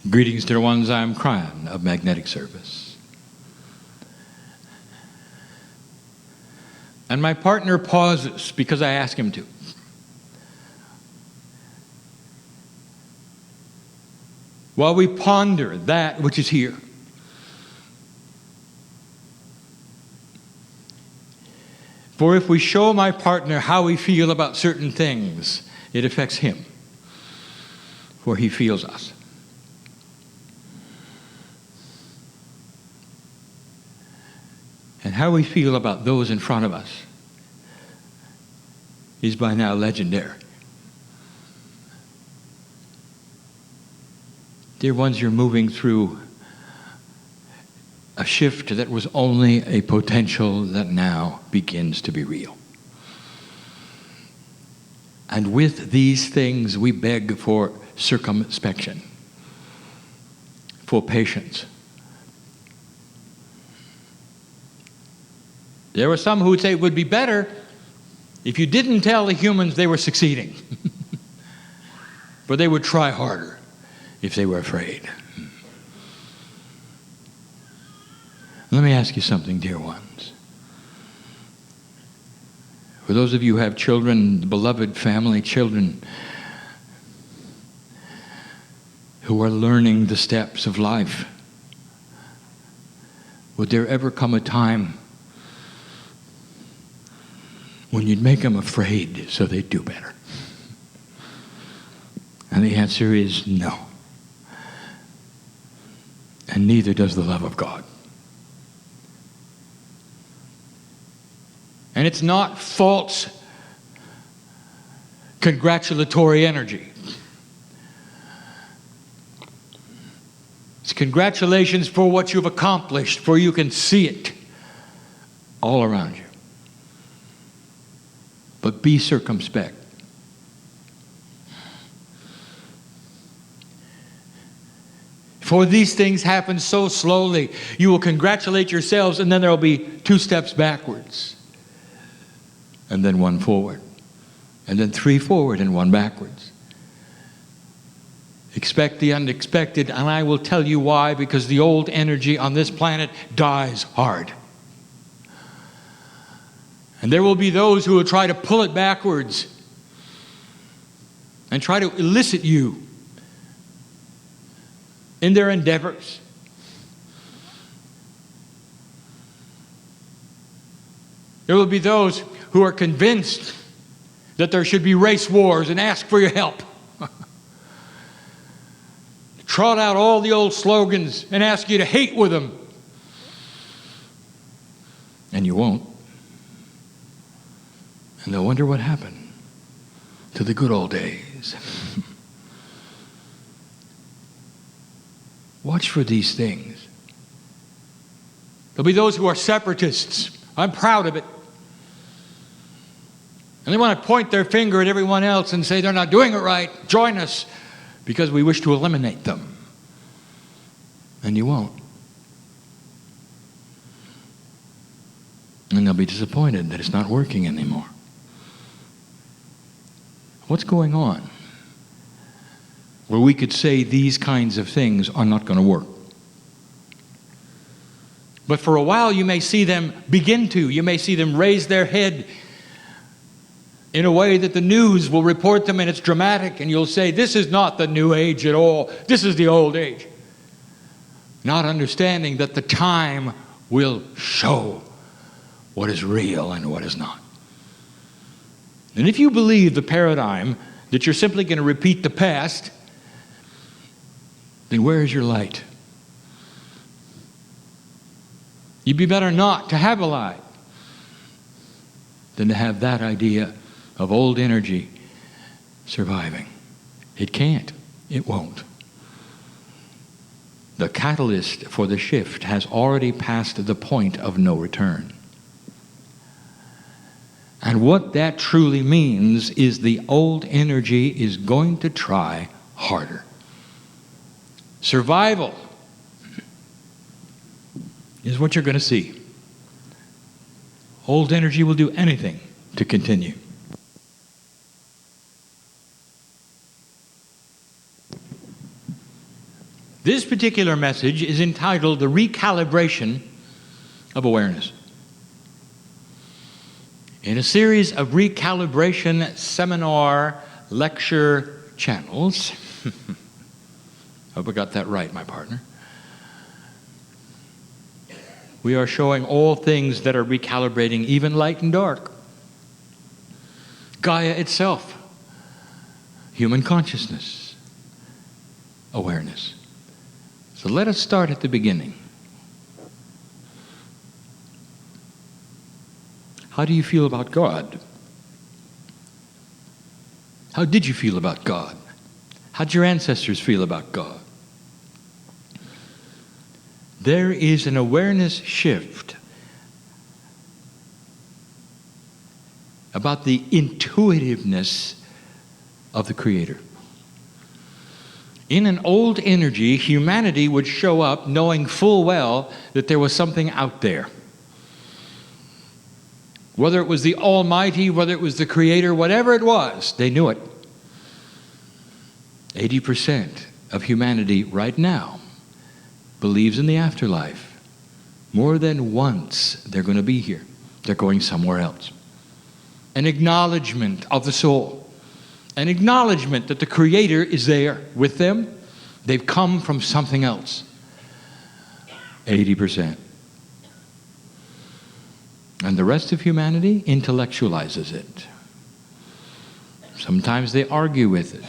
Greetings, dear ones. I am Kryon of Magnetic Service. And my partner pauses because I ask him to. While we ponder that which is here. For if we show my partner how we feel about certain things, it affects him. For he feels us. And how we feel about those in front of us is by now legendary. Dear ones, you're moving through a shift that was only a potential that now begins to be real. And with these things, we beg for circumspection, for patience. There were some who would say it would be better if you didn't tell the humans they were succeeding. For they would try harder if they were afraid. Let me ask you something, dear ones. For those of you who have children, beloved family children, who are learning the steps of life, would there ever come a time when you'd make them afraid so they'd do better? And the answer is no. And neither does the love of God. And it's not false congratulatory energy. It's congratulations for what you've accomplished, for you can see it all around you. But be circumspect. For these things happen so slowly, you will congratulate yourselves, and then there will be 2 steps backwards, and then 1 forward, and then 3 forward and 1 backwards. Expect the unexpected, and I will tell you why, because the old energy on this planet dies hard. And there will be those who will try to pull it backwards and try to elicit you in their endeavors. There will be those who are convinced that there should be race wars and ask for your help. Trot out all the old slogans and ask you to hate with them. And you won't. And they'll wonder what happened to the good old days. Watch for these things. There'll be those who are separatists. I'm proud of it. And they want to point their finger at everyone else and say they're not doing it right. Join us, because we wish to eliminate them. And you won't. And they'll be disappointed that it's not working anymore. What's going on where we could say these kinds of things are not going to work? But for a while you may see them begin to. You may see them raise their head in a way that the news will report them, and it's dramatic, and you'll say, this is not the new age at all. This is the old age. Not understanding that the time will show what is real and what is not. And if you believe the paradigm that you're simply going to repeat the past, then where is your light? You'd be better not to have a light than to have that idea of old energy surviving. It can't. It won't. The catalyst for the shift has already passed the point of no return. And what that truly means is the old energy is going to try harder. Survival is what you're going to see. Old energy will do anything to continue. This particular message is entitled The Recalibration of Awareness. In a series of recalibration seminar lecture channels, hope I got that right, my partner, we are showing all things that are recalibrating, even light and dark. Gaia itself, human consciousness, awareness. So let us start at the beginning. How do you feel about God? How did you feel about God? How did your ancestors feel about God? There is an awareness shift about the intuitiveness of the Creator. In an old energy, humanity would show up knowing full well that there was something out there. Whether it was the Almighty, whether it was the Creator, whatever it was, they knew it. 80% of humanity right now believes in the afterlife. More than once they're going to be here. They're going somewhere else. An acknowledgement of the soul. An acknowledgement that the Creator is there with them. They've come from something else. 80%. And the rest of humanity intellectualizes it. Sometimes they argue with it.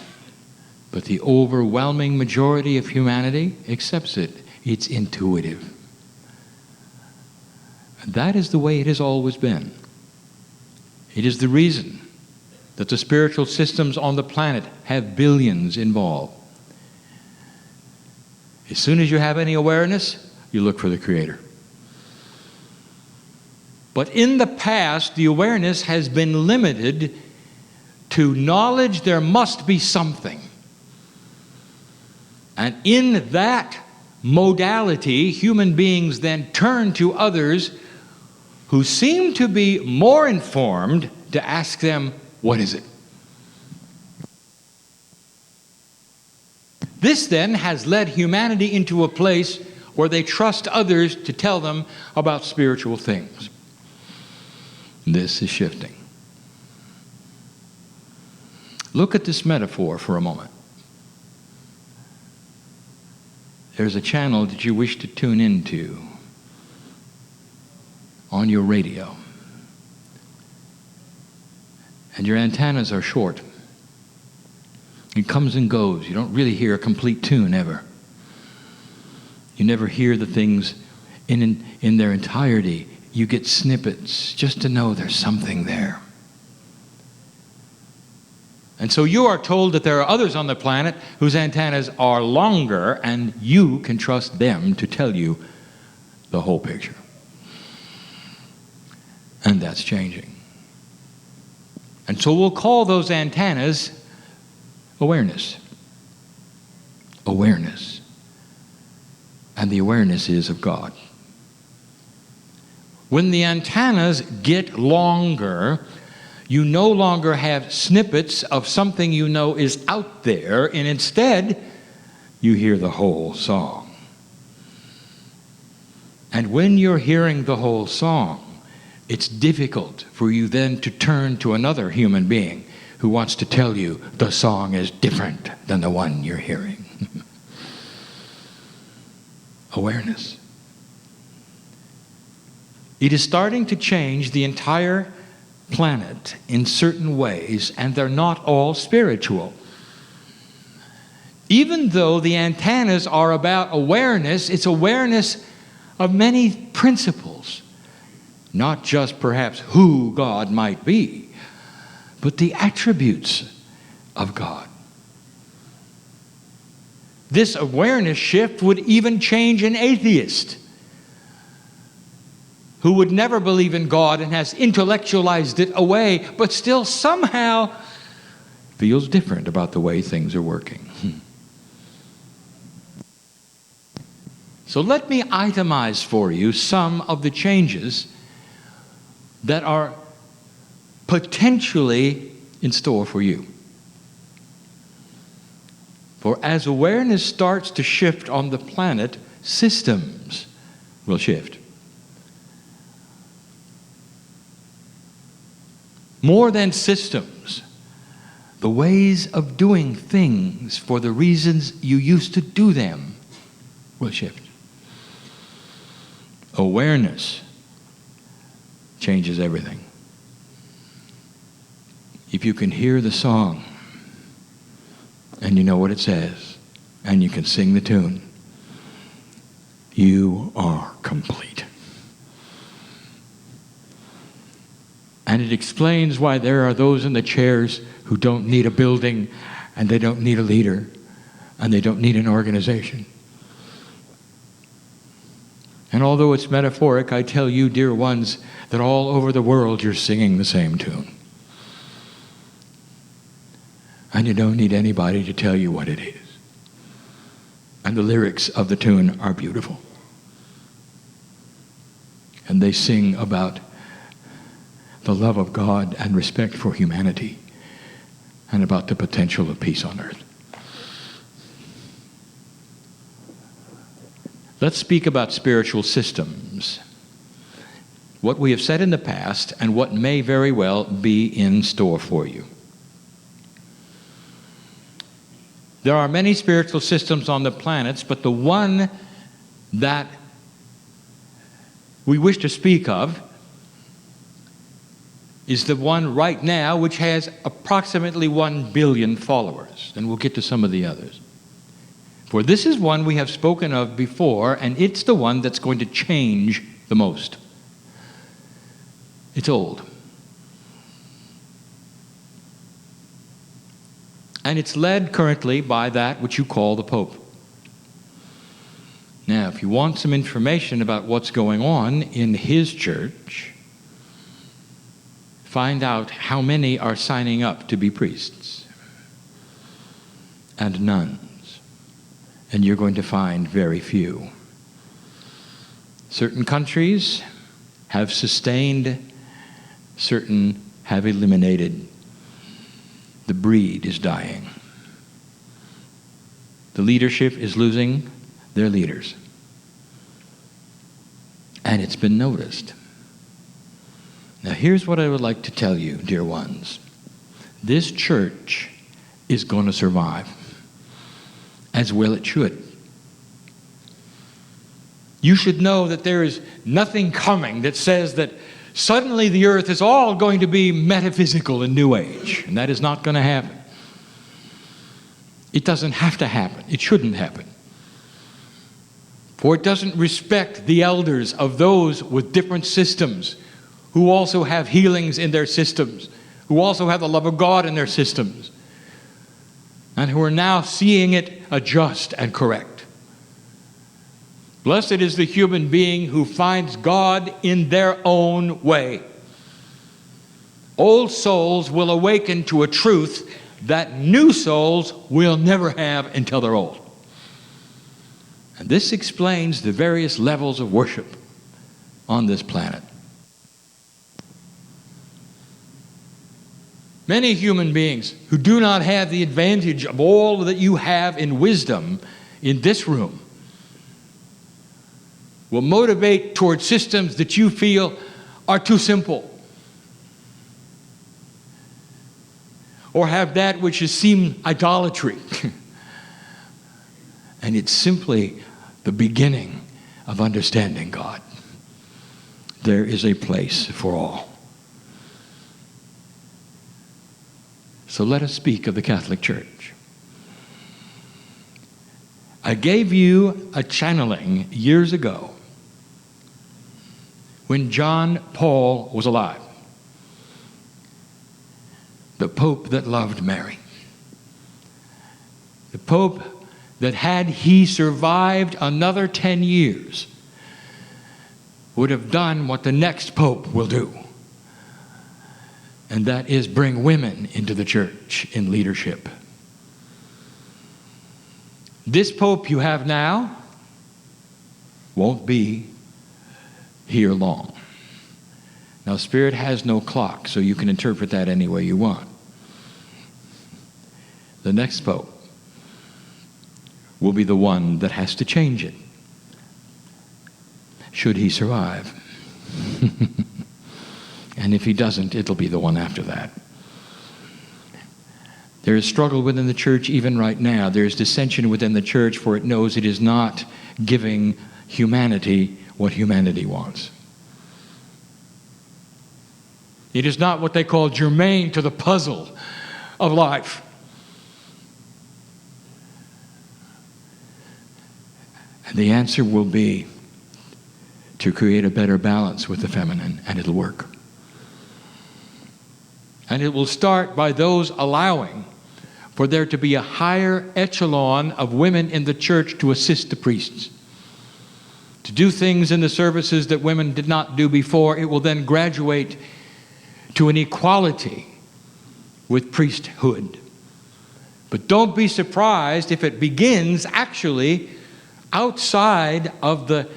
But the overwhelming majority of humanity accepts it. It's intuitive. And that is the way it has always been. It is the reason that the spiritual systems on the planet have billions involved. As soon as you have any awareness, you look for the Creator. But in the past, the awareness has been limited to knowledge there must be something. And in that modality, human beings then turn to others who seem to be more informed to ask them, what is it? This then has led humanity into a place where they trust others to tell them about spiritual things. This is shifting. Look at this metaphor for a moment. There's a channel that you wish to tune into on your radio. And your antennas are short. It comes and goes. You don't really hear a complete tune ever. You never hear the things in their entirety. You get snippets just to know there's something there. And so you are told that there are others on the planet whose antennas are longer, and you can trust them to tell you the whole picture. And that's changing. And so we'll call those antennas awareness. Awareness. And the awareness is of God. When the antennas get longer, you no longer have snippets of something you know is out there, and instead, you hear the whole song. And when you're hearing the whole song, it's difficult for you then to turn to another human being who wants to tell you the song is different than the one you're hearing. Awareness. It is starting to change the entire planet in certain ways, and they're not all spiritual. Even though the antennas are about awareness, it's awareness of many principles. Not just perhaps who God might be, but the attributes of God. This awareness shift would even change an atheist who would never believe in God and has intellectualized it away, but still somehow feels different about the way things are working. So let me itemize for you some of the changes that are potentially in store for you. For as awareness starts to shift on the planet, systems will shift. More than systems, the ways of doing things for the reasons you used to do them will shift. Awareness changes everything. If you can hear the song and you know what it says and you can sing the tune, you are complete. And it explains why there are those in the chairs who don't need a building, and they don't need a leader, and they don't need an organization. And although it's metaphoric, I tell you, dear ones, that all over the world you're singing the same tune. And you don't need anybody to tell you what it is. And the lyrics of the tune are beautiful. And they sing about the love of God and respect for humanity, and about the potential of peace on earth. Let's speak about spiritual systems, what we have said in the past and what may very well be in store for you. There are many spiritual systems on the planets, but the one that we wish to speak of is the one right now which has approximately 1 billion followers. And we'll get to some of the others. For this is one we have spoken of before, and it's the one that's going to change the most. It's old. And it's led currently by that which you call the Pope. Now, if you want some information about what's going on in his church, find out how many are signing up to be priests and nuns, and you're going to find very few. Certain countries have sustained, certain have eliminated. The breed is dying. The leadership is losing their leaders. And it's been noticed. Now, here's what I would like to tell you, dear ones. This church is going to survive, as well it should. You should know that there is nothing coming that says that suddenly the earth is all going to be metaphysical and New Age, and that is not going to happen. It doesn't have to happen. It shouldn't happen. For it doesn't respect the elders of those with different systems, who also have healings in their systems, who also have the love of God in their systems, and who are now seeing it adjust and correct. Blessed is the human being who finds God in their own way. Old souls will awaken to a truth that new souls will never have until they're old. And this explains the various levels of worship on this planet. Many human beings who do not have the advantage of all that you have in wisdom in this room will motivate toward systems that you feel are too simple, or have that which is seem idolatry. And it's simply the beginning of understanding God. There is a place for all. So let us speak of the Catholic Church. I gave you a channeling years ago when John Paul was alive, the Pope that loved Mary, the Pope that, had he survived another 10 years, would have done what the next Pope will do. And that is bring women into the church in leadership. This Pope you have now won't be here long. Now, Spirit has no clock, so you can interpret that any way you want. The next Pope will be the one that has to change it, should he survive. And if he doesn't, it'll be the one after that. There is struggle within the church even right now. There is dissension within the church, for it knows it is not giving humanity what humanity wants. It is not what they call germane to the puzzle of life. And the answer will be to create a better balance with the feminine, and it'll work. And it will start by those allowing for there to be a higher echelon of women in the church to assist the priests, to do things in the services that women did not do before. It will then graduate to an equality with priesthood. But don't be surprised if it begins actually outside of the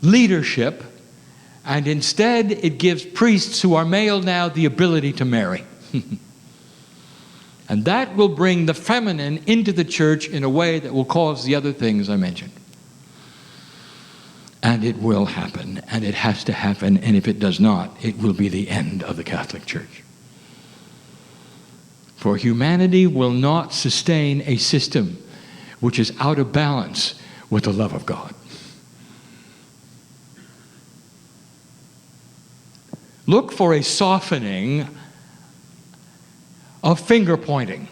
leadership, and instead it gives priests who are male now the ability to marry. And that will bring the feminine into the church in a way that will cause the other things I mentioned. And it will happen, and it has to happen, and if it does not, it will be the end of the Catholic Church. For humanity will not sustain a system which is out of balance with the love of God. Look for a softening of finger pointing.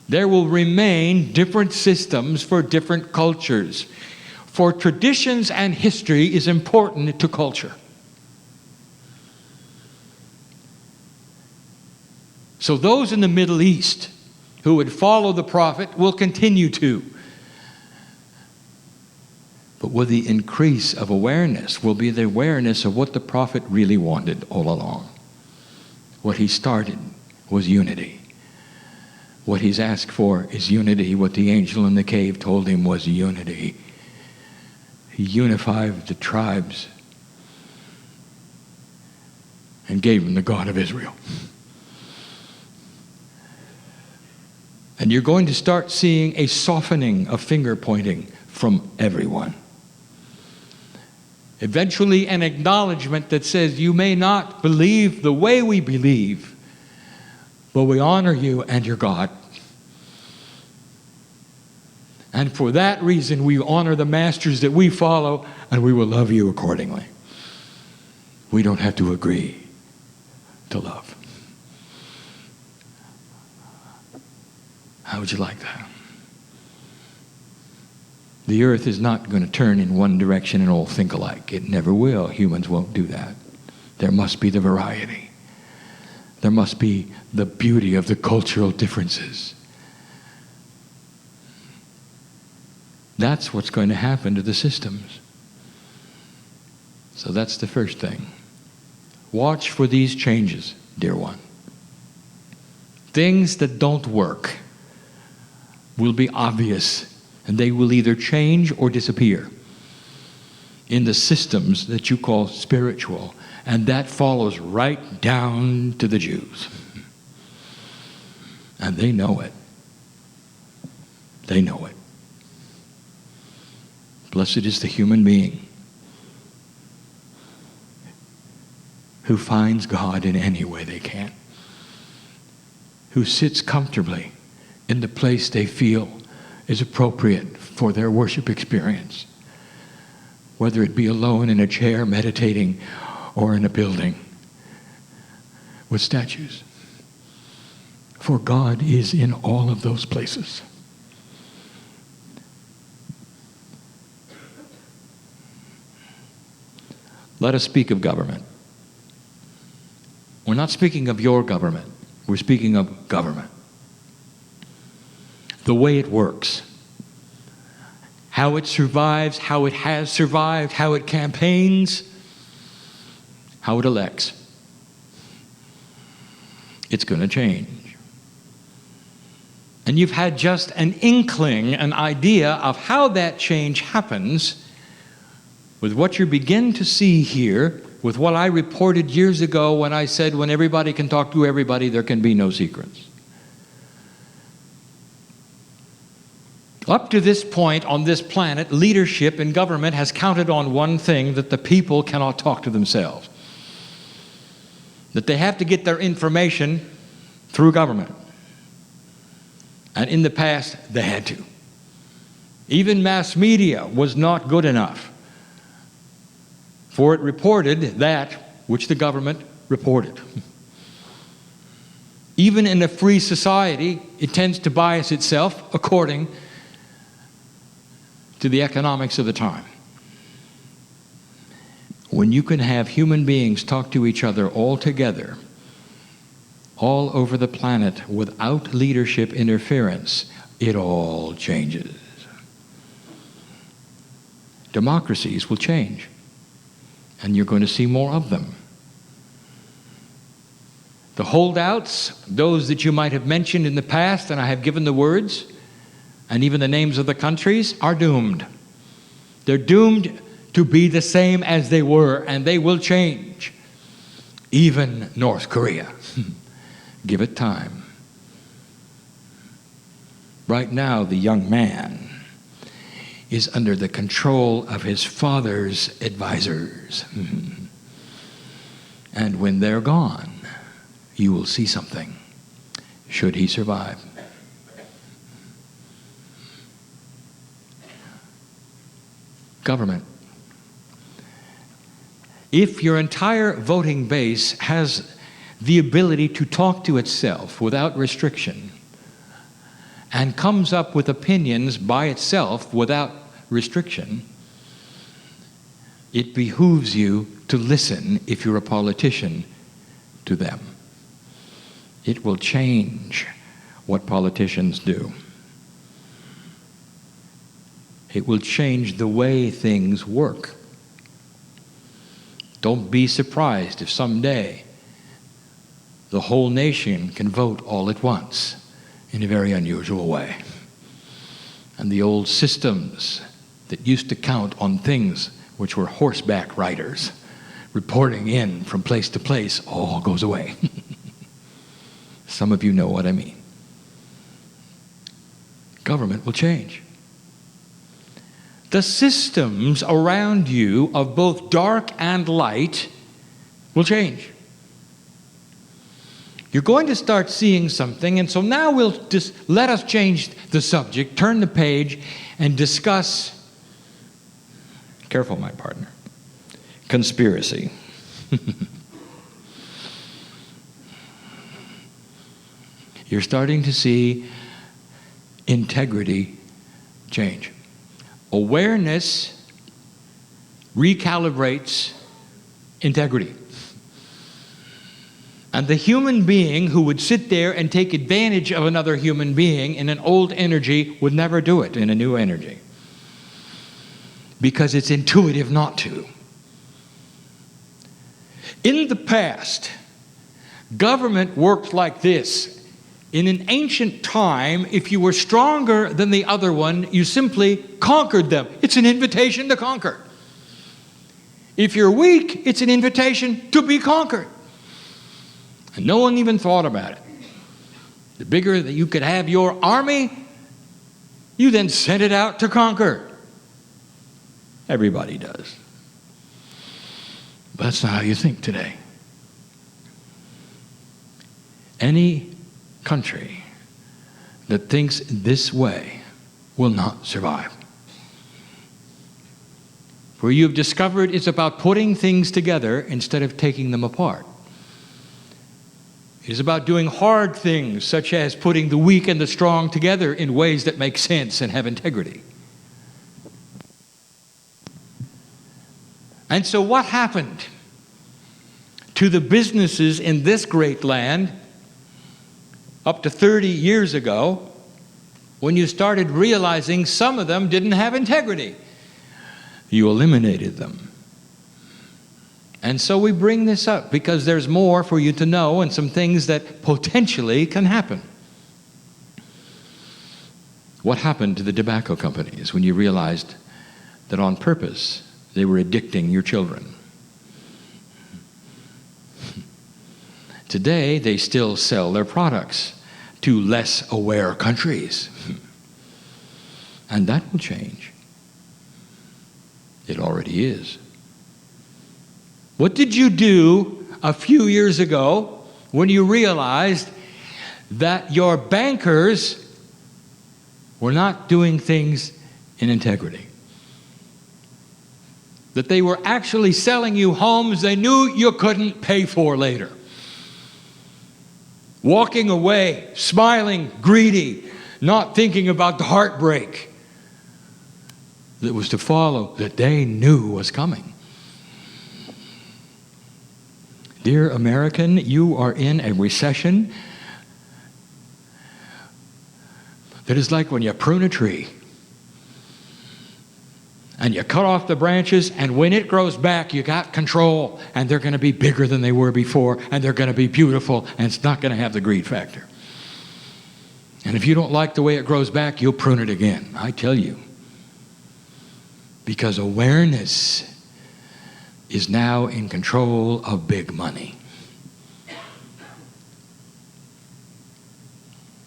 There will remain different systems for different cultures. For traditions and history is important to culture. So those in the Middle East who would follow the prophet will continue to. But with the increase of awareness will be the awareness of what the prophet really wanted all along. What he started was unity. What he's asked for is unity. What the angel in the cave told him was unity. He unified the tribes and gave them the God of Israel. And you're going to start seeing a softening of finger pointing from everyone. Eventually an acknowledgement that says, you may not believe the way we believe, but we honor you and your God. And for that reason, we honor the masters that we follow, and we will love you accordingly. We don't have to agree to love. How would you like that? The earth is not going to turn in one direction and all think alike. It never will. Humans won't do that. There must be the variety. There must be the beauty of the cultural differences. That's what's going to happen to the systems. So that's the first thing. Watch for these changes, dear one. Things that don't work will be obvious, and they will either change or disappear in the systems that you call spiritual, and that follows right down to the Jews. And they know it. They know it. Blessed is the human being who finds God in any way they can, who sits comfortably in the place they feel is appropriate for their worship experience, whether it be alone in a chair meditating or in a building with statues. For God is in all of those places. Let us speak of government. We're not speaking of your government. We're speaking of government. The way it works. How it survives, how it has survived, how it campaigns, how it elects. It's going to change. And you've had just an inkling, an idea of how that change happens with what you begin to see here, with what I reported years ago when I said, when everybody can talk to everybody, there can be no secrets. Up to this point on this planet, leadership in government has counted on one thing, that the people cannot talk to themselves. That they have to get their information through government. And in the past, they had to. Even mass media was not good enough, for it reported that which the government reported. Even in a free society, it tends to bias itself according to the economics of the time. When you can have human beings talk to each other all together, all over the planet, without leadership interference, it all changes. Democracies will change, and you're going to see more of them. The holdouts, those that you might have mentioned in the past, and I have given the words, and even the names of the countries, are doomed. They're doomed to be the same as they were, and they will change. Even North Korea. Give it time. Right now, the young man is under the control of his father's advisors. And when they're gone, you will see something, should he survive. Government. If your entire voting base has the ability to talk to itself without restriction and comes up with opinions by itself without restriction, it behooves you to listen, if you're a politician, to them. It will change what politicians do. It will change the way things work. Don't be surprised if someday the whole nation can vote all at once in a very unusual way. And the old systems that used to count on things which were horseback riders reporting in from place to place all goes away. Some of you know what I mean. Government will change. The systems around you of both dark and light will change. You're going to start seeing something, and so now we'll just let us change the subject, turn the page, and discuss, careful my partner, conspiracy. You're starting to see integrity change. Awareness recalibrates integrity. And the human being who would sit there and take advantage of another human being in an old energy would never do it in a new energy. Because it's intuitive not to. In the past, government worked like this. In an ancient time, if you were stronger than the other one, you simply conquered them. It's an invitation to conquer. If you're weak, it's an invitation to be conquered. And no one even thought about it. The bigger that you could have your army, you then sent it out to conquer. Everybody does. But that's not how you think today. Any country that thinks this way will not survive. For you've discovered it's about putting things together instead of taking them apart. It is about doing hard things, such as putting the weak and the strong together in ways that make sense and have integrity. And so what happened to the businesses in this great land up to 30 years ago, when you started realizing some of them didn't have integrity? You eliminated them. And so we bring this up because there's more for you to know and some things that potentially can happen. What happened to the tobacco companies when you realized that on purpose they were addicting your children? Today, they still sell their products to less aware countries. And that will change. It already is. What did you do a few years ago when you realized that your bankers were not doing things in integrity? That they were actually selling you homes they knew you couldn't pay for later. Walking away, smiling, greedy, not thinking about the heartbreak that was to follow, that they knew was coming. Dear American, you are in a recession that is like when you prune a tree and you cut off the branches, and when it grows back, you got control, and they're going to be bigger than they were before, and they're going to be beautiful, and it's not going to have the greed factor. And if you don't like the way it grows back, you'll prune it again, I tell you. Because awareness is now in control of big money.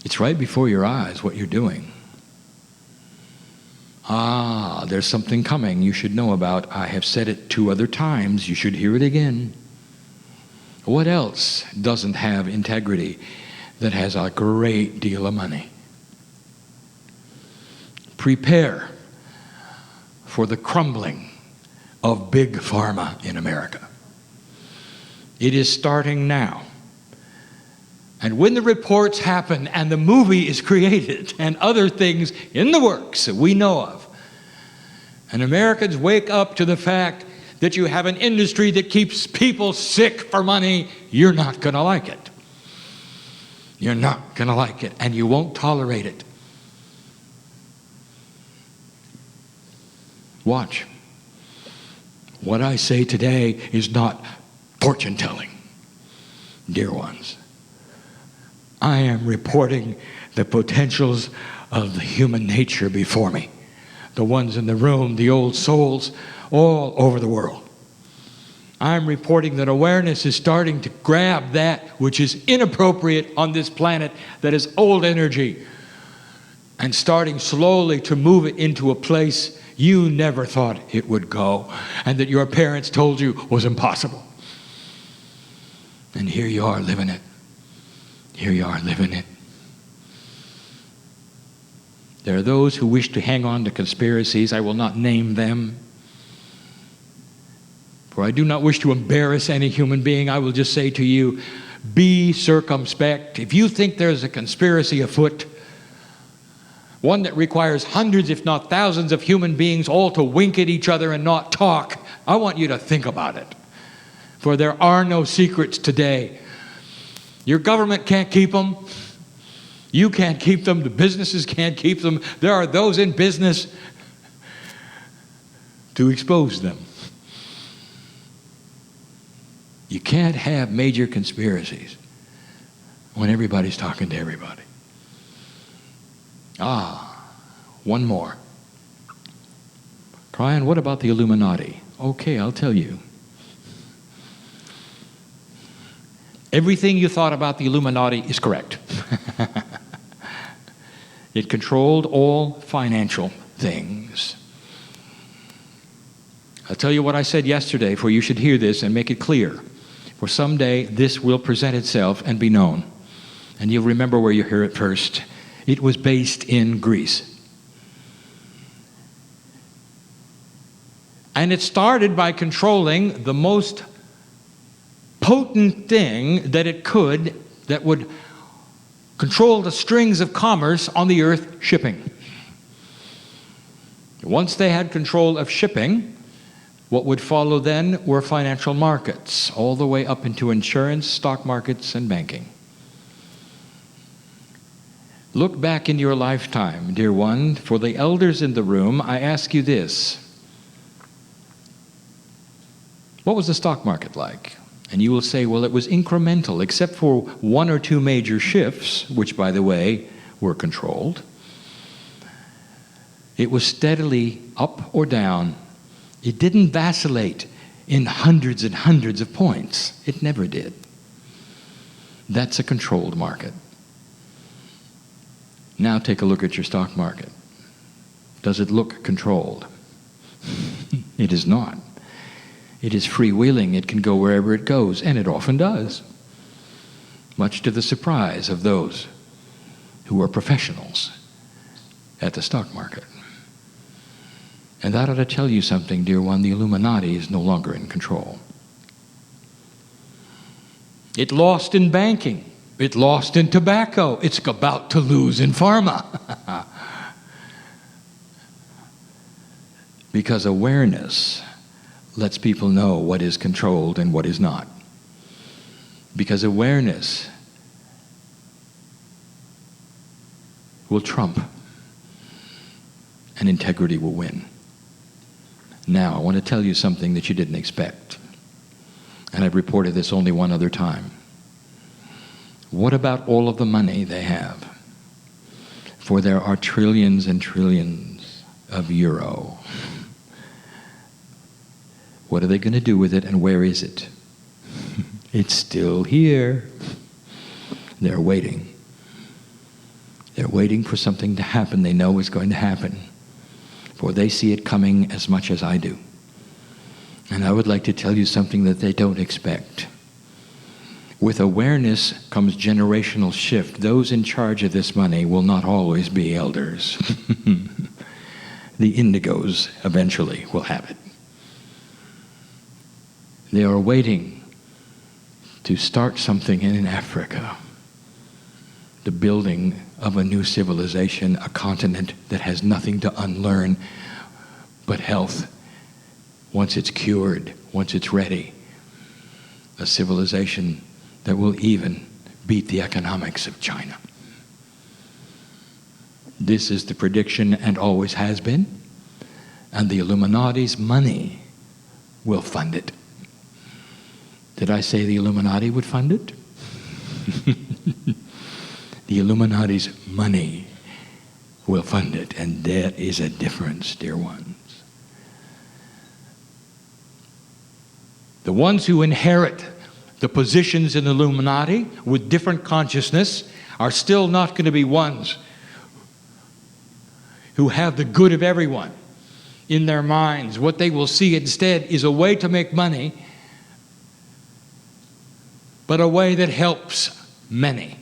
It's right before your eyes what you're doing. There's something coming you should know about. I have said it 2 other times. You should hear it again. What else doesn't have integrity that has a great deal of money? Prepare for the crumbling of big pharma in America. It is starting now. And when the reports happen and the movie is created and other things in the works that we know of, and Americans wake up to the fact that you have an industry that keeps people sick for money, you're not going to like it. You're not going to like it, and you won't tolerate it. Watch. What I say today is not fortune telling, dear ones. I am reporting the potentials of the human nature before me. The ones in the room, the old souls, all over the world. I'm reporting that awareness is starting to grab that which is inappropriate on this planet, that is old energy, and starting slowly to move it into a place you never thought it would go, and that your parents told you was impossible. And here you are living it. Here you are living it. There are those who wish to hang on to conspiracies. I will not name them, for I do not wish to embarrass any human being. I will just say to you, be circumspect. If you think there's a conspiracy afoot, one that requires hundreds, if not thousands, of human beings all to wink at each other and not talk, I want you to think about it. For there are no secrets today. Your government can't keep them. You can't keep them. The businesses can't keep them. There are those in business to expose them. You can't have major conspiracies when everybody's talking to everybody. One more. Kryon, what about the Illuminati? Okay, I'll tell you. Everything you thought about the Illuminati is correct. It controlled all financial things. I'll tell you what I said yesterday, for you should hear this and make it clear. For someday this will present itself and be known. And you'll remember where you hear it first. It was based in Greece. And it started by controlling the most potent thing that it could, that would control the strings of commerce on the earth, shipping. Once they had control of shipping, what would follow then were financial markets, all the way up into insurance, stock markets, and banking. Look back in your lifetime, dear one. For the elders in the room, I ask you this. What was the stock market like? And you will say, well, it was incremental, except for 1 or 2 major shifts, which, by the way, were controlled. It was steadily up or down. It didn't vacillate in hundreds and hundreds of points. It never did. That's a controlled market. Now take a look at your stock market. Does it look controlled? It is not. It is freewheeling. It can go wherever it goes, and it often does, much to the surprise of those who are professionals at the stock market. And that ought to tell you something, dear one. The Illuminati is no longer in control. It lost in banking. It lost in tobacco. It's about to lose in pharma. Because awareness lets people know what is controlled and what is not. Because awareness will trump and integrity will win. Now, I want to tell you something that you didn't expect. And I've reported this only one other time. What about all of the money they have? For there are trillions and trillions of euro. What are they going to do with it, and where is it? It's still here. They're waiting. They're waiting for something to happen they know is going to happen. For they see it coming as much as I do. And I would like to tell you something that they don't expect. With awareness comes generational shift. Those in charge of this money will not always be elders. The indigos eventually will have it. They are waiting to start something in Africa. The building of a new civilization, a continent that has nothing to unlearn but health. Once it's cured, once it's ready, a civilization that will even beat the economics of China. This is the prediction and always has been, and the Illuminati's money will fund it. Did I say the Illuminati would fund it? The Illuminati's money will fund it, and there is a difference, dear ones. The ones who inherit the positions in the Illuminati with different consciousness are still not going to be ones who have the good of everyone in their minds. What they will see instead is a way to make money, but a way that helps many.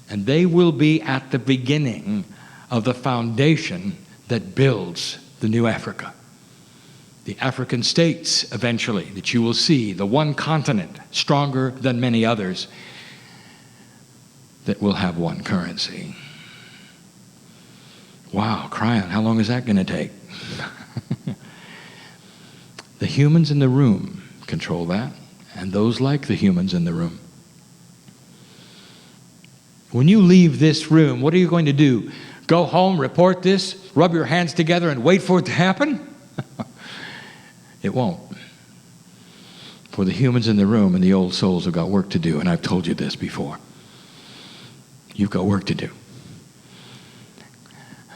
And they will be at the beginning of the foundation that builds the new Africa. The African states, eventually, that you will see, the one continent stronger than many others, that will have one currency. Wow, Kryon, how long is that going to take? The humans in the room control that, and those like the humans in the room. When you leave this room, what are you going to do? Go home, report this, rub your hands together, and wait for it to happen? It won't. For the humans in the room and the old souls have got work to do, and I've told you this before. You've got work to do.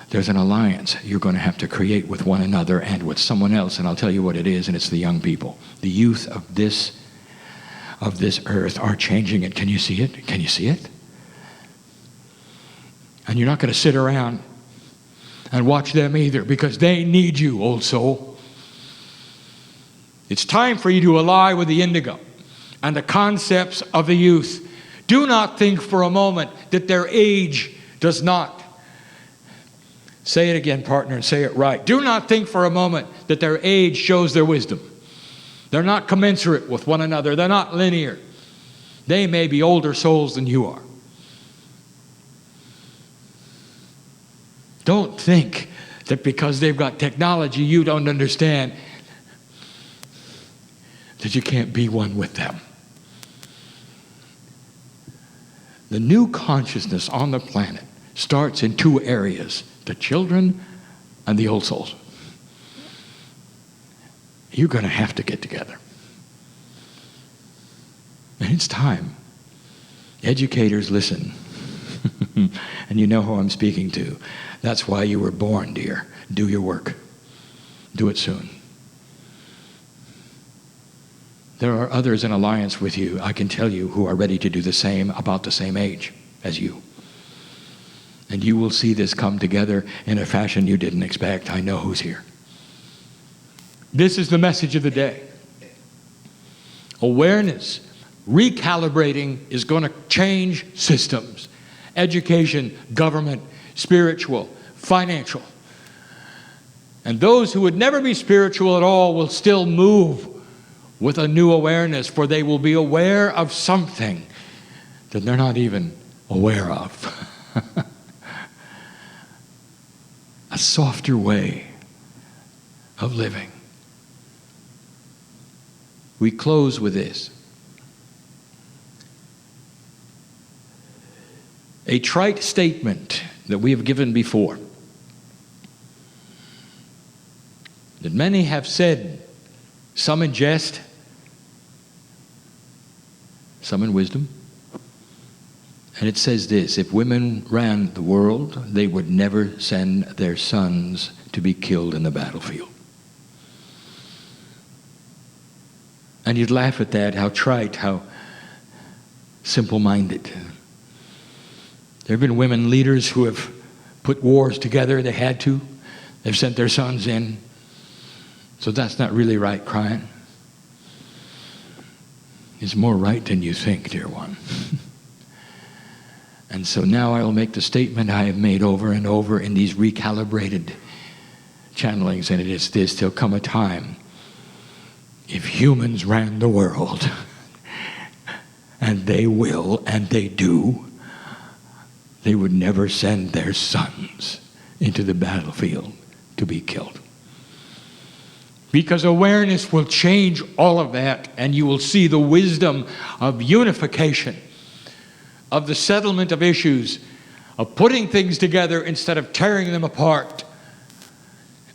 There's an alliance you're going to have to create with one another and with someone else, and I'll tell you what it is, and it's the young people. The youth of this earth are changing it. Can you see it? Can you see it? And you're not going to sit around and watch them either, because they need you, old soul. It's time for you to ally with the indigo and the concepts of the youth. Do not think for a moment that their age does not. Say it again, partner, and say it right. Do not think for a moment that their age shows their wisdom. They're not commensurate with one another. They're not linear. They may be older souls than you are. Don't think that because they've got technology you don't understand that you can't be one with them. The new consciousness on the planet starts in two areas, the children and the old souls. You're going to have to get together. And it's time. Educators, listen. And you know who I'm speaking to. That's why you were born, dear. Do your work. Do it soon. There are others in alliance with you, I can tell you, who are ready to do the same, about the same age as you. And you will see this come together in a fashion you didn't expect. I know who's here. This is the message of the day. Awareness, recalibrating is going to change systems. Education, government, spiritual, financial. And those who would never be spiritual at all will still move with a new awareness, for they will be aware of something that they're not even aware of. A softer way of living. We close with this. A trite statement that we have given before, that many have said, some in jest, some in wisdom. And it says this: if women ran the world, they would never send their sons to be killed in the battlefield. And you'd laugh at that, how trite, how simple-minded. There have been women leaders who have put wars together. They had to. They've sent their sons in. So that's not really right, Kryon. It's more right than you think, dear one. And so now I will make the statement I have made over and over in these recalibrated channelings, and it is this: there'll come a time, if humans ran the world, and they will, and they do, they would never send their sons into the battlefield to be killed. Because awareness will change all of that, and you will see the wisdom of unification, of the settlement of issues, of putting things together instead of tearing them apart.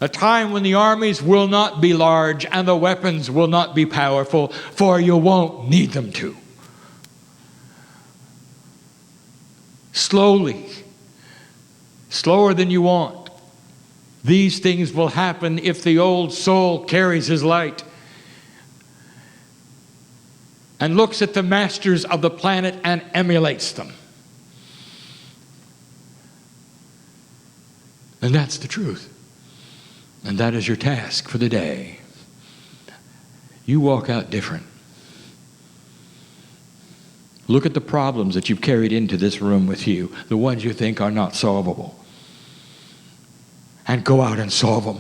A time when the armies will not be large and the weapons will not be powerful, for you won't need them to. Slowly, slower than you want. These things will happen if the old soul carries his light and looks at the masters of the planet and emulates them. And that's the truth. And that is your task for the day. You walk out different. Look at the problems that you've carried into this room with you, the ones you think are not solvable. And go out and solve them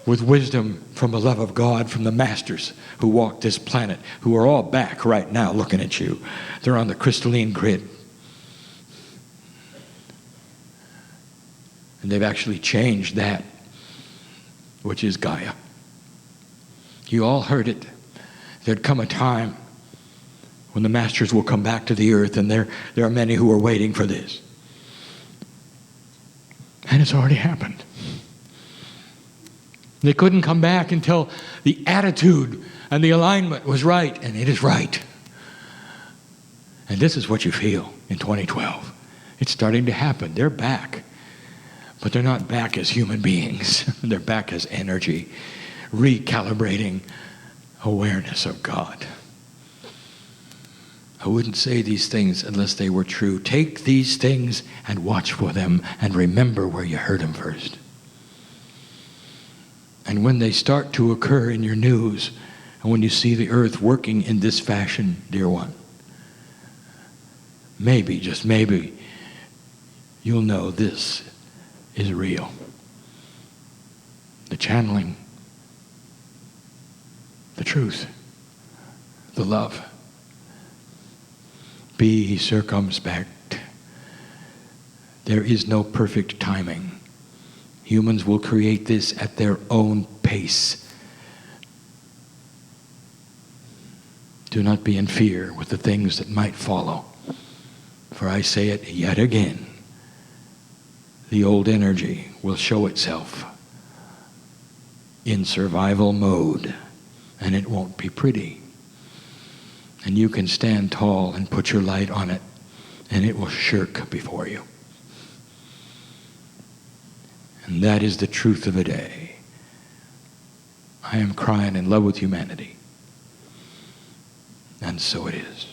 with wisdom from the love of God, from the masters who walk this planet, who are all back right now looking at you. They're on the crystalline grid. And they've actually changed that, which is Gaia. You all heard it. There'd come a time when the masters will come back to the earth, and there are many who are waiting for this. And it's already happened. They couldn't come back until the attitude and the alignment was right, and it is right. And this is what you feel in 2012. It's starting to happen. They're back. But they're not back as human beings. They're back as energy, recalibrating awareness of God. I wouldn't say these things unless they were true. Take these things and watch for them and remember where you heard them first. And when they start to occur in your news, and when you see the earth working in this fashion, dear one, maybe, just maybe, you'll know this is real. The channeling, the truth, the love. Be circumspect. There is no perfect timing. Humans will create this at their own pace. Do not be in fear with the things that might follow. For I say it yet again, the old energy will show itself in survival mode, and it won't be pretty. And you can stand tall and put your light on it, and it will shirk before you. And that is the truth of the day. I am Kryon in love with humanity. And so it is.